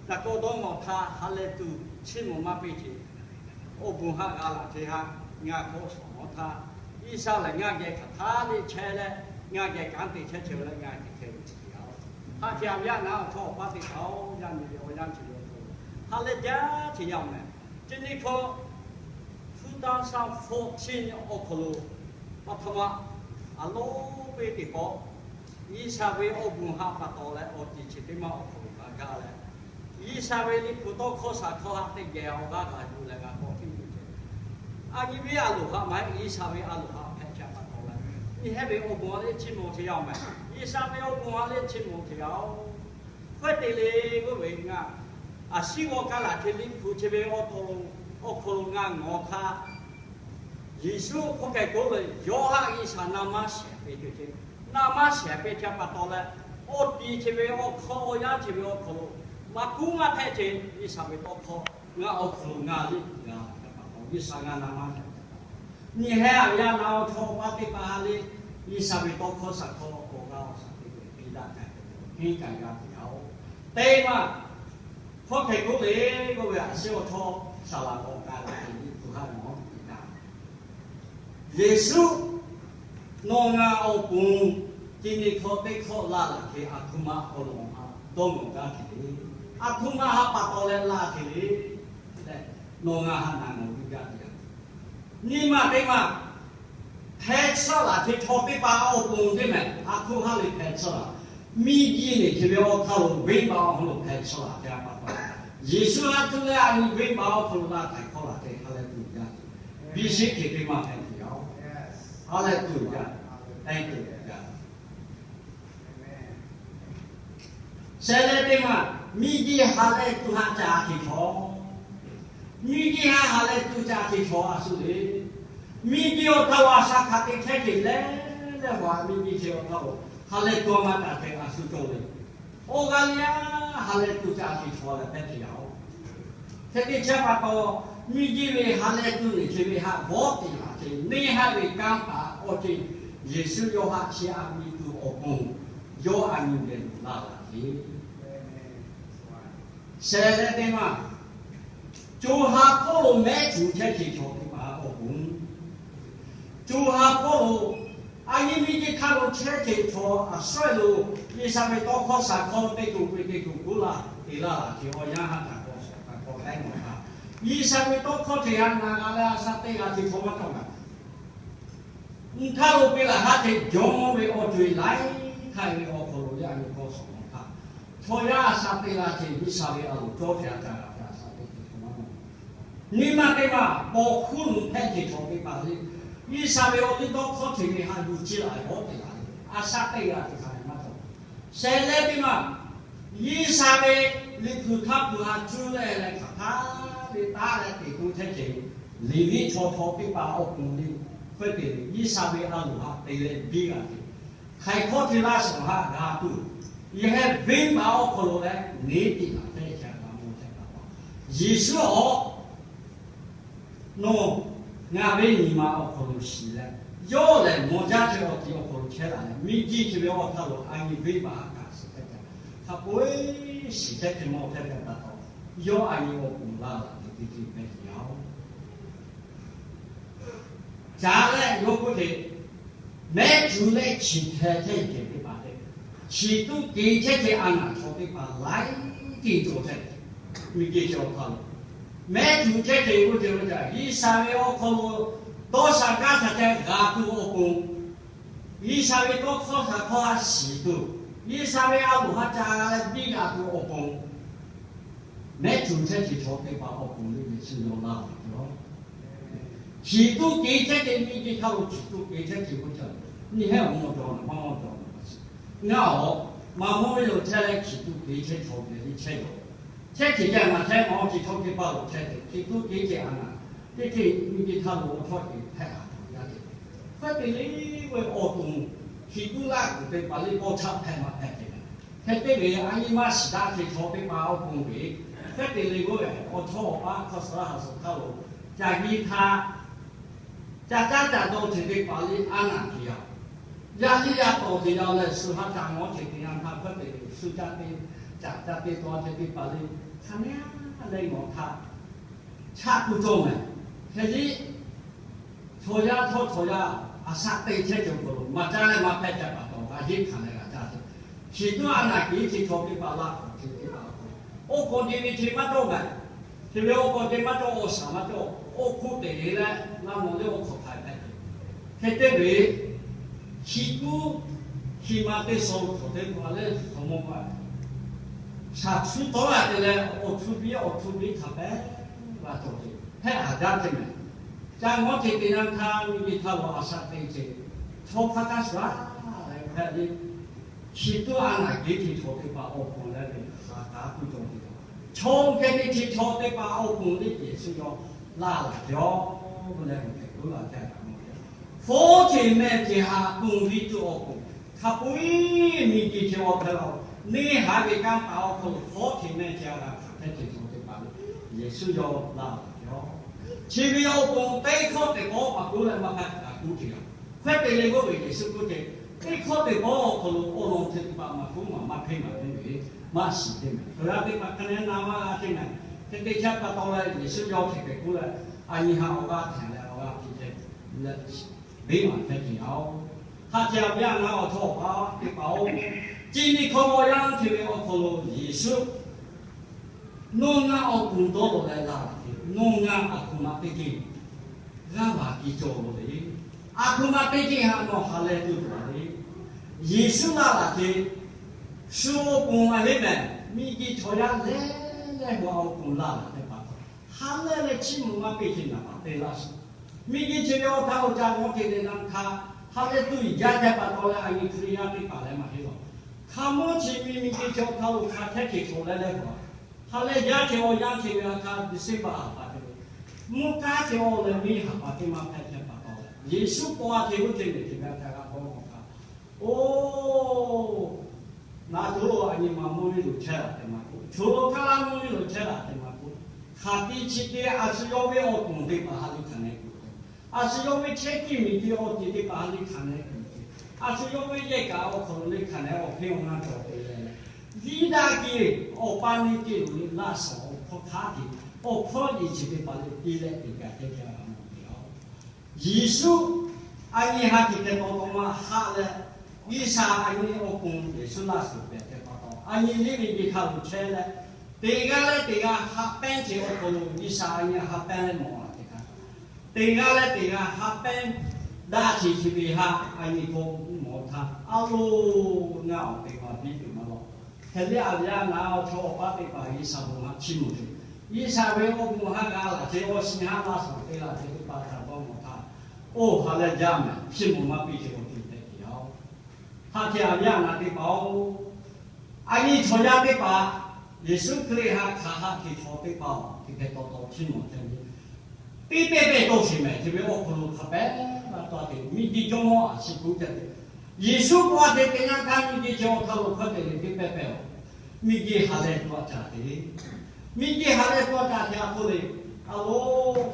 那个多么他还来都起码嘛背起，我不哈阿拉这哈，俺可什么他，一上来俺给他的车嘞，俺给刚对车球了，俺给开不了。他讲呀，然后说把这头让你我让去了，他来家这样的，这里可。当上14奥克鲁，我他妈阿罗贝的好，伊啥位奥本哈巴到来，我第七对嘛奥克鲁巴家来，伊啥位你不到考察考下的也我巴家就来个好听一点。啊，你为阿鲁哈买，伊啥位阿鲁哈拍下巴到来，你还为奥本的亲毛条买，伊啥位奥本哈的亲毛条，快点嘞个位啊，啊，是我家来听你夫妻为奥多隆。我可能俺我看，耶稣不该过来，要下一下那么写别就行，那么写别就不到了。我第这边我考，我呀这边我考，我公啊太紧，一上面我考，我考俺哩啊，一上俺那么写。你还要拿我考我的巴哩，一上面多考上考，我讲上面比大概，比大概条，对嘛？我开过来，我为是我考。萨拉国家的你不看我比较，耶稣弄啊奥本，今天考得考拉了去阿库玛奥隆哈，都弄家去，阿库玛哈把到来拉去，对，弄啊哈难弄比较的，你嘛对嘛，拍摄了去考得把奥本的嘛，阿库哈里拍摄了，米基呢这边我考了尾巴我都拍摄了，这样把到。耶稣他出来啊，你尾巴可能他太高了，这他来注意啊，必须给对嘛很重要，他来注意啊，来注意啊。现在对嘛，米基还来做他家庭操，米基还来做家庭操啊，是的，米基要他话啥他得开起来，那话米基就要他还来做嘛家庭啊，是做的。我讲呀，还来做家庭操了，太重要。这个吃法到，你以为还来做的，这为还我的哈，这你还为干巴，我这也是要哈去阿弥陀佛，要阿弥陀佛啦的。现在的嘛，就哈考了买主车去操的嘛，就哈考了。啊，因为你看到车去操啊，衰了，你上面多考3考，得读归得读过啦，对啦，就我养哈大哥来我哈，你上面多考这样那个啦，啥对啊，去操嘛中啊，你看到别了，他去叫我为我追来，看为我考了呀，你考什么哈，操呀啥对啦，去你上面啊，做这样啥对去操嘛，你嘛对嘛，包括你看去操对吧？伊上面我哋都考前面还有起来我哋来，啊啥对啊？就看那种，现在的嘛，伊上面你去他不下出来看他，你打来地图睇见，里面错的把我公里，或者伊上面啊路下对来比啊的，开考的那时候哈那度，伊还未把我考落来，你的啊这些咱们才搞好，意思好，喏。俺为你嘛，我可能是了，要来我家这个地方可能起来，米基这边我他说按你尾巴干是这样，他不会是在这么这个达到，要按你我不拉了，就没要。将来如果是买主来去开这一点的吧的，去都给这些按哪说的吧来的做这，米基就他了。买主这这我就讲，伊上面我考了多少家才在阿都我工，伊上面多考才考下4度，伊上面阿路下加比阿都我工，买主这这错的把我工的是用哪里咯？4度给这这你给考了4度给这这不讲，你还我做呢，帮我做呢不是？那我马上有车来4度给这错的你车有。这几件嘛，这毛几头给包了，这都给讲了，这你给他罗出去太好了，反正你为活动，去都那个的把你包场太嘛太紧了，他这个阿姨妈其他去操的把我公平，反正你我操我爸他说还是他罗，在于他，家都去的把你安那去啊，家里都去要来是他讲我去的让他反正暑假的。จากที่ตัวที่ปาลีท่านเนี่ยเลยมองท่าชาติจงเลยแค่นี้โชยาโชยาอาศัยเชื่อจงกลุ่มมาจ้าเลยมาแพ้จับปะตัวอายิ่งขันเลยอาจารย์คิดว่าอันไหนที่โชที่ปาลาที่ปาโอ้คนที่มีที่มาตรงไหนที่เรียกว่าคนที่มาตรงโอสามาตรงโอ้คู่เดียวเลยน้ำมันเรียกว่าขบถ่ายไปแค่เดี๋ยวคิดดูคิดมาได้ส่งตัวเด็กมาเลยสมมติว่าชาติสุดท้ายเลยโอ้ทุบีทำไปว่าตัวเด็กให้อาจารย์ใช่ไหมจังหวะที่เป็นอันทางมีท่าว่าอาศัยเจชอบพัฒนาสระอะไรแค่นี้คิดตัวอันไหนที่ชอบที่ป่าโอ้คนแล้วเนี่ยราคาผู้จงที่ชมแค่นี้ที่ชอบที่ป่าโอ้คนนี่也是要拉了条不能给多少钱啊佛前面这下公里就哦公他不会มีกี่เที่ยวไปแล้วนี่หาไปการป่าโอ้คน佛前面这下他这ชอบที่ป่า也是要拉了条ชีวิตโอ้คนได้ข้อแต่ก็มาดูเลยมาพัฒนาดูทีละแค่เป็นเลยก็ไม่ได้สุดก็เจได้ข้อแต่ก็คนโอ้ลงที่ป่ามาคุ้มมาเพ่งมาเป็นแบบมาสีเต็มเวลาที่มาคะแนนน้ำมาที่ไหนที่ได้ชัดก็ต้องเลย也是要ที่ไปกูเลยอันนี้หาว่าแทนแล้วว่าที่จะไม่มาแค่ที่เอาถ้าจะยังเอาทั่วไปที่เอาจีนี่เขายังที่เอาคนยิสุนู่นน่ะเอาคุณโตเลยล่ะนู่นน่ะเอาคุณมาไปกินร่างว่ากิจโจเลยเอาคุณมาไปกินหาโนฮาเลตุเลยยิสุน่ะล่ะที่สู้กูมาเลยแม่มีกิจโจยังเล่ว่าเอาคุณล่ะที่ปะฮาเลเลยชิมมาไปกินนะปะเตล่าสิมีกิจโจท่าจางว่าที่เดินท่าฮาเลตุยาจะปะตัวเลยอันนี้ครียาที่ปะเลยมาที่ว่าข้ามว่าชิมีกิจโจท่าลูกค้าแค่กิจโจเลยว่า他来家庭我养起来，他谁把把的？我家庭我来没哈把的嘛拍天把到了，耶稣把的我真的这个大家帮我看，哦，那多你妈母女都吃了的嘛，除了他那母女都吃了的嘛，他第七的还是要为我懂得把他的看来过的，还是要为切地米的我弟弟把他的看来过的，还是要为这个我可能的看来我陪我那做的。你那个我把你给你拉手破卡的，我破你这边把你逼来一个这个目标。艺术，安尼哈这个多多嘛哈嘞，为啥安尼我讲艺术拉手别这个多？安尼里面的他不切嘞，第个嘞第个哈班这我讲为啥安尼哈班嘞冇啊？第个嘞第个哈班大起这边哈安尼讲冇他，阿罗那地方比较嘛咯。แค่เรื่องอะไรนะเราชอบปฏิบัติสมุนชิมุติยี่สาวเองก็มุขกาลเจ้าสิงหาลาสเวลาเจ้าปาฐานบ่มุขโอ้ฮาเลจามชิมุมาปีเจ้าที่เดียวถ้าเจ้าอย่างนั้นที่บอกอันนี้ชอยาที่ป่าเยซูคริสต์ข้าหาที่ชอบที่ป่าที่เป็นตัวชิมุตินี้ปีเป๊ะๆตัวชิมุที่เป็นโอ้คนขับเป๊ะมาตัวที่มีดีจงอ่ะสิกูจะเยซูบอกเด็กยังทำมีดีจงทะลุขับเด็กที่เป๊ะๆมีกี่ฮาเลตัวจ่าดีมีกี่ฮาเลตัวจ่าที่อะไรอาโล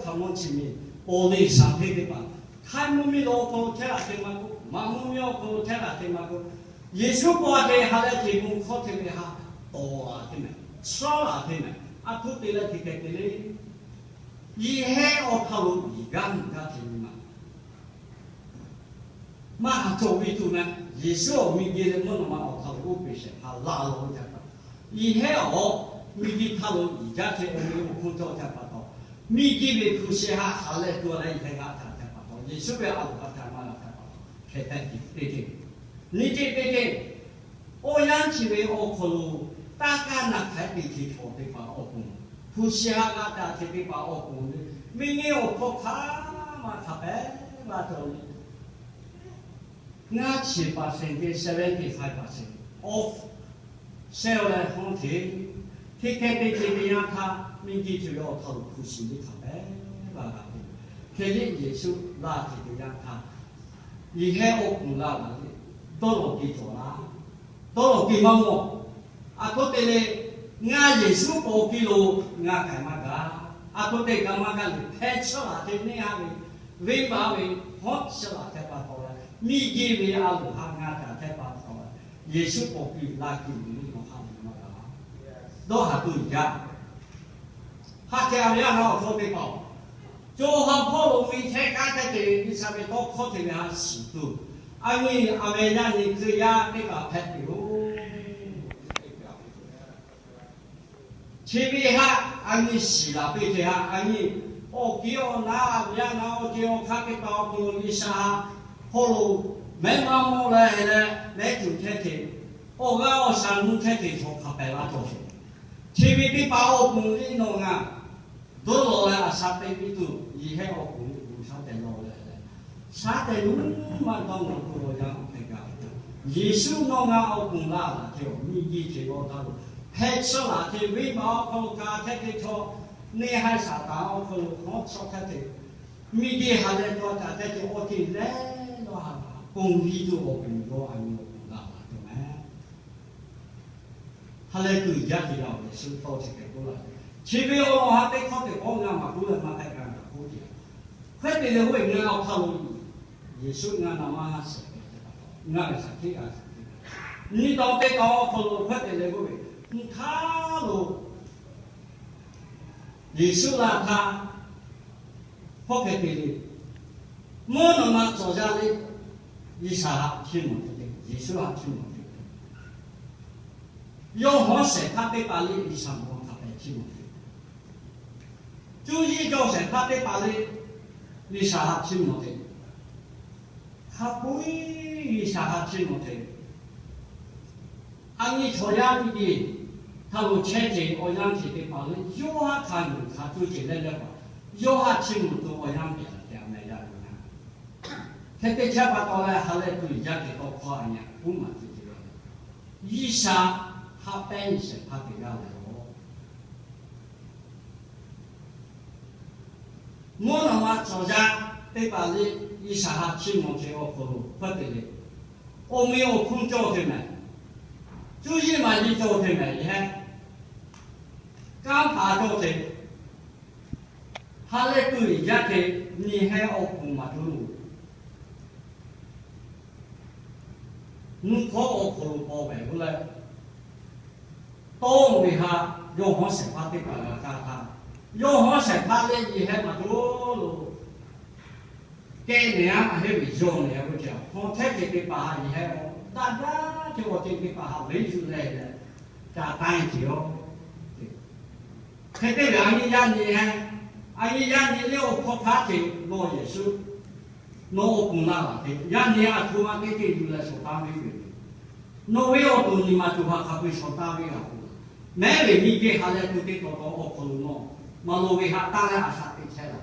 ขโมยชิมีโอเลสังเกตป่ะใครมุมีโลโก้เท่าไหร่มากูมามุมีโลโก้เท่าไหร่มากูเยซูบอกเด็กฮาเลที่มุขที่มีฮาโตอะไรไหมสร้างอะไรไหมอาทุติเลที่เกิดเลยยี่ห้อทะลุอีกันก็ที่มีมาโจวิตุนะเยซูมีกี่เรื่องมันมาเอาทะลุไปเสียฮาลาโลจะปะยี่ห้อมีกี่ทะลุอีกที่องค์นี้ผู้เจ้าจะปะต่อมีกี่เป็นผู้เสียหายอะไรตัวอะไรที่เขาจะปะต่อเยซูไปเอาปะทามาแล้วจะปะต่อแค่แต่ที่เด็กนี่เด็กโอ้ยังชีวิตโอ้คนรู้ตาการนักแข่งที่โชว์ที่ป่าโอ้คุณผู้เสียหายก็จะที่ป่าโอ้คุณมีเงี้ยโอ้พวกข้ามาทับเอ๋มาตัวนี้90% 75% of เซลล์และห้องที่แค่เป็นที่มีอาคามีกี่จุดเอาทะลุผู้สิ่งที่ทำได้บ้างครับแค่นี้เยซูลาที่มีอาคายี่ห้อของเราเนี่ยตัวเรากี่ตัวละตัวเรากี่มั่งอ่ะอาตัวเตเลยงาเยซูโปกิโลงาไก่มากาอาตัวเตกามากันแพ้ชลาที่นี่ฮะเว้ยบ้าเว้ยฮอตชลาที่ปะตัวมีกี่เวลาลูกหางานแต่แค่ปาต่อเยซูบอกกี่ลากี่มีลูกหางมาแล้ว都还不一样。他讲两个说的包，就和跑路每天干的的，你上面都靠这边洗度，因为阿妹让你这样那个拍的哦。前面哈，安尼洗了，对这哈，安尼哦，给我拿两拿我给我看个刀工一下，跑路没忙么来就天天，我我上路天天从他白拉做去，前面的把我工的弄啊。都落来啊！沙地呢度，以前我講沙地落嚟咧，沙地咁嘛當我個人係㗎。耶穌我啱我講啦，就呢啲就我睇，拍出嚟就為毛佢家睇嘅錯，你係沙打我佢我錯睇嘅，呢啲係咧我家睇就我哋咧都係公義都我講過係我講啦，係咪？係咧對家嘅有耶穌多謝嘅過嚟。前面我還得靠的我啱嘛，古人嘛係咁嘅好啲。佢哋就會啱我靠耶穌啱那麼寫嘅，啱嘅實際啊。你到底講靠路，佢哋就會你靠路，耶穌啦他，福嘅哋，我那麼做下嚟，以下天門嘅，耶穌啊天門嘅，有可寫他俾把你以上我他俾天門。注意就是他的把你啥听不听，他不会啥听不听。按你这样的，他们前进我样子的把你有下看有他就进来了吧，有下听不懂我样别这样那样的。他的车把到来，后来对人家给我夸人家，不嘛就这个。以上他本身他这样的。我那么做家对把你一下去蒙去我可路不得了，我没有空教他们，就是嘛你教他们，你看，刚爬教他，他来对人家的，你还我空嘛走路，你可我可路包围过来，都为他用好生活的把它干他。有好生活的以後嘛多咯，幾年係為用嘅嗰隻，我睇住啲把以後，大家就我哋啲把圍住嚟嘅，就單條。佢哋兩年一年，一年了破拍嘅攞耶穌，攞公啦嘅，一年啊做乜嘅嘅就嚟做單位嘅，攞為我做你嘛做下佢會做單位啊，咩為你嘅下嚟佢哋做到我可能攞。馬路為下當然係殺啲車啦，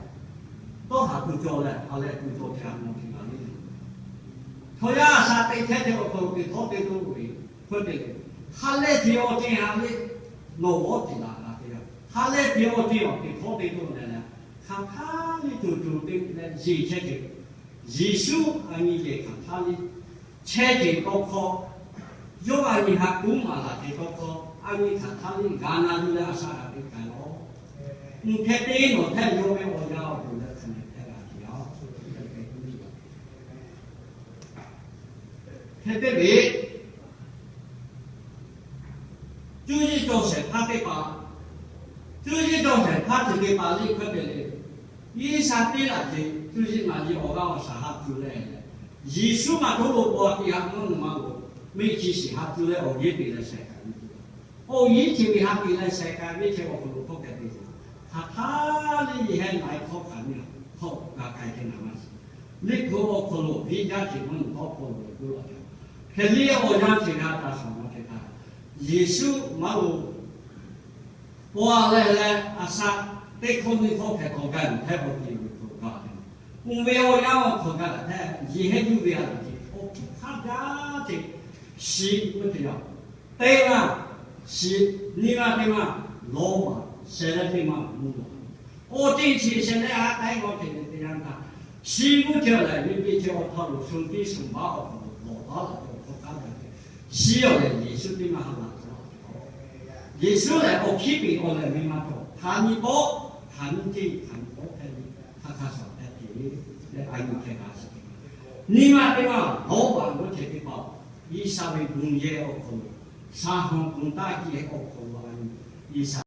都係佢做咧，後來佢做車冇聽講呢啲。佢呀殺啲車就佢拖啲都會，佢哋後來就我聽下啲攞我哋啦嗰啲啊，後來就我聽佢拖啲都嚟啦，看他哋做啲咧自車嘅，耶穌係你哋看他哋車嘅嗰個，如果你係公馬啦嘅嗰個，你看他哋幹哪啲咧殺下啲幹咯。你看电脑太有没我要有的可能太大条，看这里，就是就是他的把，就是就是他自己把你看的嘞，一下对了的，就是嘛就我讲我啥哈做来的，艺术嘛都路过地下我嘛我，没几时哈做来我也别来世界，我以前没哈别来世界，没见我不不给的。他的以前来考看的，考改天那么事。你考我考路，人家结婚考考路过了。可你我讲其他他什么其他？耶稣马路，我来啥？对考你考开考干，太不给考干的。我为我让我考干了，他以前就这样的，我他家的是不这样。对了，是你那对吗？罗马。现在对嘛不了，我这次现在还带我这个样他，西部条来你别叫我套路兄弟兄把我老大了就不干了，西要来耶稣对嘛好难做，耶稣来我批评我来没嘛做，谈一波谈这谈波谈你，他说的这来爱你看他是，你嘛对嘛老板我这个包，以上为工业我可能，三行工大业我可能。以上。